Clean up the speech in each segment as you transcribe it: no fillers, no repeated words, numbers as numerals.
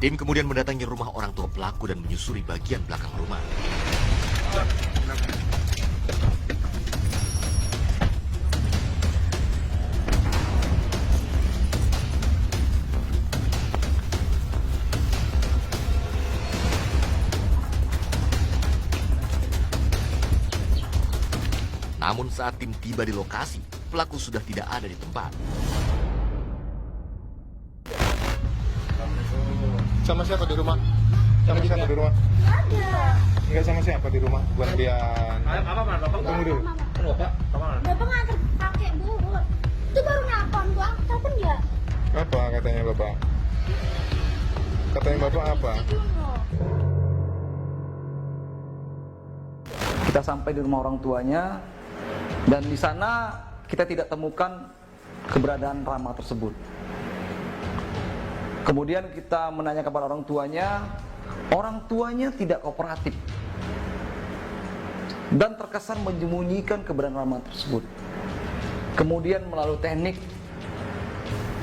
Tim kemudian mendatangi rumah orang tua pelaku dan menyusuri bagian belakang rumah. Namun saat tim tiba di lokasi, pelaku sudah tidak ada di tempat. Sama siapa di rumah? Sama siapa di rumah? Ada. Enggak sama siapa di rumah? Bukan dia. Tunggu dulu. Bapak nganter kakek dulu. Itu baru nelpon gua. Telepon dia. Apa katanya Bapak? Katanya Bapak apa? Kita sampai di rumah orang tuanya dan di sana kita tidak temukan keberadaan Rama tersebut. Kemudian kita menanya kepada orang tuanya tidak kooperatif dan terkesan menyembunyikan keberadaan Rama tersebut. Kemudian melalui teknik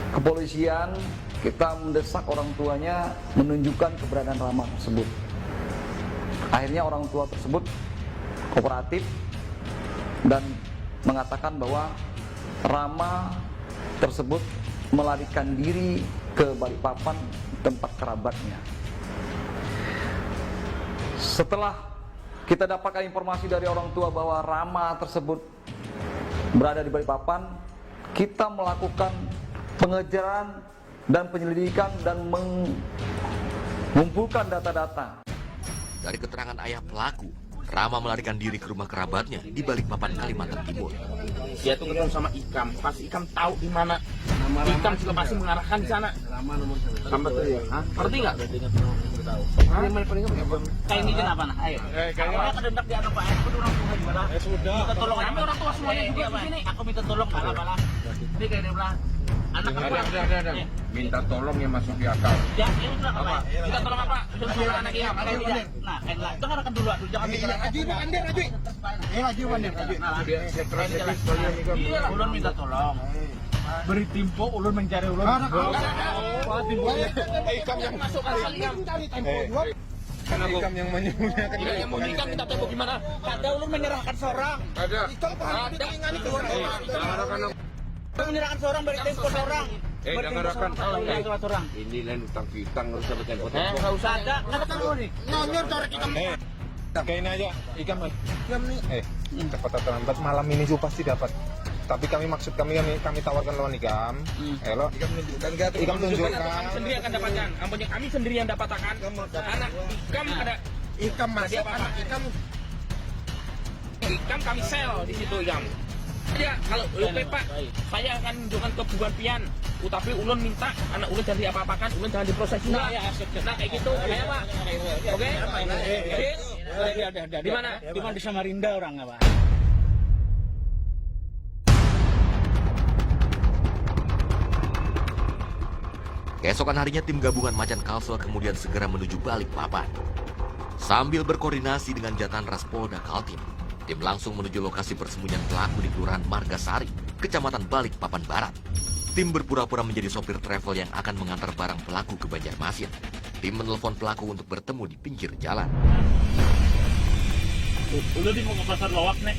kepolisian kita mendesak orang tuanya menunjukkan keberadaan Rama tersebut. Akhirnya orang tua tersebut kooperatif dan mengatakan bahwa Rama tersebut melarikan diri ke Balikpapan, tempat kerabatnya. Setelah kita dapatkan informasi dari orang tua bahwa Rama tersebut berada di Balikpapan, kita melakukan pengejaran dan penyelidikan dan mengumpulkan data-data. Dari keterangan ayah pelaku, Rama melarikan diri ke rumah kerabatnya di Balikpapan, Kalimantan Timur. Dia tuh ketemu sama Ikam, pas Ikam tahu di mana, Ikam juga pasti mengarahkan di sana. Sampai tuh ya, ngerti nggak? Kayak ini kenapa nah? Ayo. Saya kedendak di atas Pak. Aku orang tua gimana? Sudah. Minta tolong kami orang tua semuanya juga di sini. Aku minta tolong bala-bala. Ini kayak dia bilang. Anak ada. Minta tolong yang masuk di akal. Ya, ini sudah apa? Minta tolong apa? Sudah anak Ikam. Ada tidak? Nah, enak. Dengarkan dulu, jangan bicara. Iya, ulun minta tolong. Beri timpo, ulun mencari ulun. Ikam yang Masuk asal Ikam. Ikam yang menyembunyikan. Yang mau nikah minta tempo gimana? Ada ulun menyerahkan seorang. Ada. Ada ingani keluar rumah. Dengarkan. Menyerahkan seorang beri tempo seorang. Dengarkan. Seorang. Ini lain utang piutang harus dapat tempo. Enggak usah ada. Katakan dulu nih. Nonyor coret kita. Kayak ini aja, Ikam nih. Cepat atau lambat malam ini juga pasti dapat. Tapi kami tawarkan lawan Ikam. Elo. Ikam tunjukkan. Kami sendiri akan dapatkan. Ampun, kami sendiri yang dapatkan. Anak Ikam ada. Ikam masih Anak Ikam kami sel di situ Ikam. Ya, kalau oke Pak, saya akan tunjukkan ke Buan Pian. Tapi ulun minta anak ulun jangan diapa-apakan, ulun jangan diproses juga. Nah kayak gitu, kayak Pak. Oke? Di mana? Cuma di Samarinda orang apa? Keesokan harinya tim gabungan Macan Kalsel kemudian segera menuju Balikpapan. Sambil berkoordinasi dengan Jatan Ras Polda Kaltim, tim langsung menuju lokasi persembunyian pelaku di Kelurahan Margasari, Kecamatan Balikpapan Barat. Tim berpura-pura menjadi sopir travel yang akan mengantar barang pelaku ke Banjarmasin. Tim menelpon pelaku untuk bertemu di pinggir jalan. Udah di mau ke pasar lawak nih.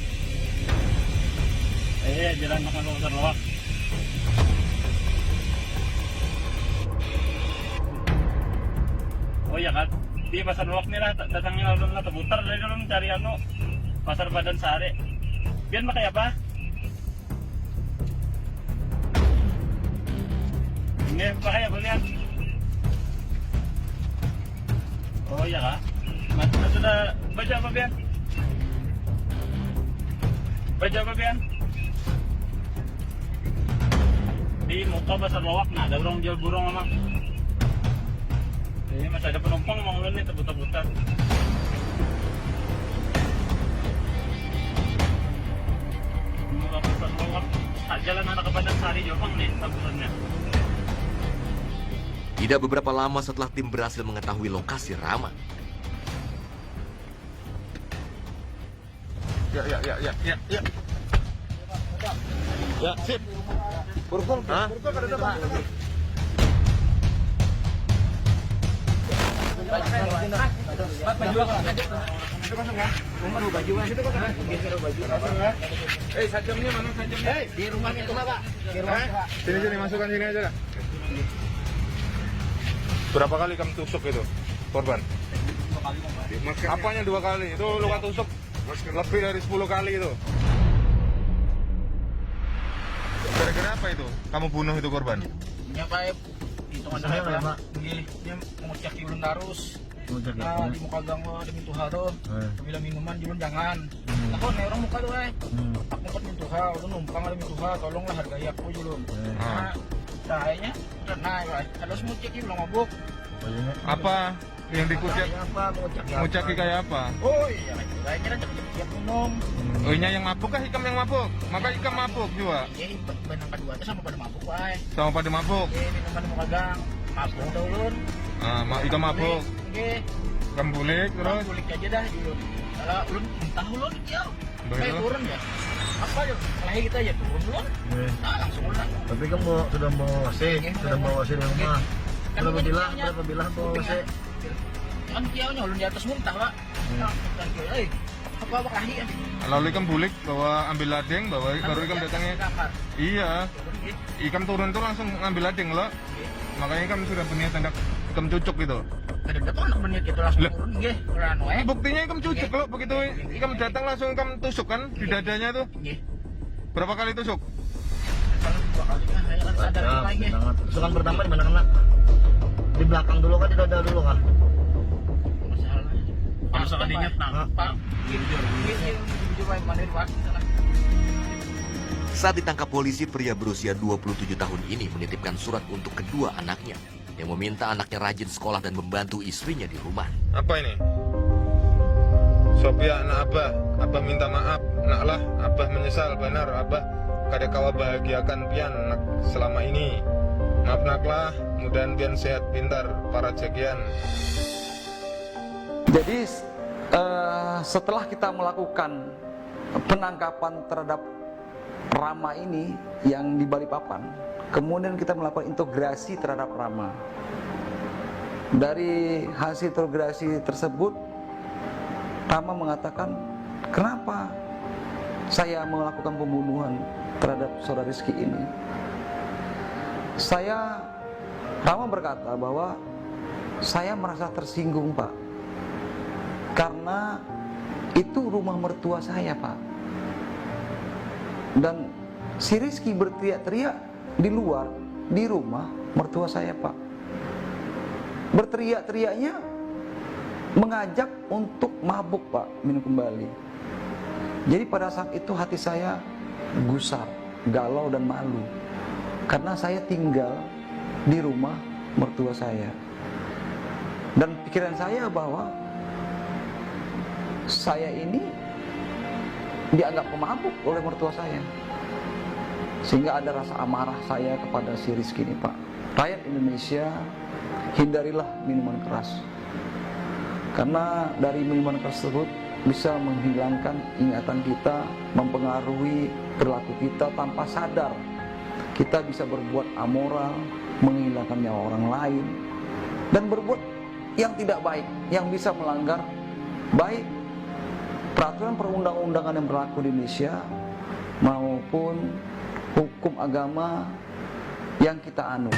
Jalan makan ke pasar lawak. Oh iya kan, di pasar lawak nih lah, datangnya ulun lah terputar dari ulun cari pasar Badan Sari. Biar pakai apa? Ini pakai apa lihat? Oh iya kak, mas sudah baca apa Bian? Baca apa Bian? Di muka pasar lawak, nah ada orang jual burung memang. Ini masih ada penumpang mau ulun nih terputar-putar. Muka pasar lawak, jalan anak ke Badan Sari Jopang nih taburannya. Tidak beberapa lama setelah tim berhasil mengetahui lokasi Rama. Ya. Ya, sip. Burkol ada apa? Sajamnya mana sajamnya? Di rumah itu Pak. Di rumah. Sini masukkan sini aja lah. Berapa kali kamu tusuk itu korban? 2 kali. Apanya 2 kali? Itu luka tusuk lebih dari 10 kali itu. Gara-gara apa itu? Kamu bunuh itu korban? Ya Pak, hitungan saya Pak. Dia mengucap di ulun darus. Nah, di muka gang ada mintu haro. Bila minuman julun jangan. Takon nih orang muka tuh Aku ngomong mintu haro, ulun numpang ada mintu haro, tolonglah hargai aku julun. Nah, cahayanya nah ada semua cek belum mabuk. Apa yang dikucak? Ngucaki kayak apa? Oh iya, kayaknya cek minum. Oh ini yang mabuk kah Ikam yang mabuk? Maka Ikam mabuk juga? Ya, benang kedua itu sama pada mabuk wae. Sama pada mabuk? Minuman di muka gang, mabuk dah ulun. Ikam mabuk? Oke. Kamu bulik terus? Bulik aja dah ulun. Kalau ulun entah ulun ya. Kayak turun ya. Apa ya? Lahir kita aja turun ulun. Nah, langsung ulun. Tapi kamu sudah bawa WC, sudah bawa WC di rumah. Berapa bilah bawa WC? Kan kiaunya ulun di atas muntah, Pak. Nah, apa lahir? Lalu Ikam bulik bawa ambil ladeng, baru Ikam datangnya. Iya. Ikam turun tuh langsung ngambil ladeng loh. Makanya Ikam sudah berniat hendak Ikam cucuk gitu. Kadang-kadang tuh anak menit itu langsung turun nggih. Anu ae. Buktinya Ikam cucuk loh, begitu Ikam datang langsung Ikam tusuk kan di dadanya tuh. Nggih. Berapa kali tusuk? Kalau 2 kali kan saya kan sadar lagi. Tusukan pertama di mana kena? Di belakang dulu kan, di dada dulu kan? Kalau salah diingat Pak. Jujur mana di Pak. Saat ditangkap polisi, pria berusia 27 tahun ini menitipkan surat untuk kedua anaknya yang meminta anaknya rajin sekolah dan membantu istrinya di rumah. Apa ini? Sophia, anak Abah minta maaf, naklah, Abah menyesal, benar, Abah kada kawa bahagiakan pian nak selama ini. Maaf naklah, mudahan pian sehat, pintar, para jagian. Jadi setelah kita melakukan penangkapan terhadap Rama ini yang di Balikpapan, kemudian kita melakukan integrasi terhadap Rama. Dari hasil integrasi tersebut, Rama mengatakan, kenapa saya melakukan pembunuhan terhadap saudara Rizky ini? Rama berkata bahwa saya merasa tersinggung, Pak, karena itu rumah mertua saya, Pak. Dan si Rizky berteriak-teriak di luar, di rumah mertua saya, Pak. Berteriak-teriaknya mengajak untuk mabuk, Pak, minum kembali. Jadi pada saat itu hati saya gusar, galau dan malu, karena saya tinggal di rumah mertua saya. Dan pikiran saya bahwa saya ini dianggap pemabuk oleh mertua saya, sehingga ada rasa amarah saya kepada si Rizky ini, Pak. Rakyat Indonesia, hindarilah minuman keras, karena dari minuman keras tersebut bisa menghilangkan ingatan kita, mempengaruhi perilaku kita tanpa sadar. Kita bisa berbuat amoral, menghilangkan nyawa orang lain, dan berbuat yang tidak baik, yang bisa melanggar baik peraturan perundang-undangan yang berlaku di Indonesia maupun hukum agama yang kita anut.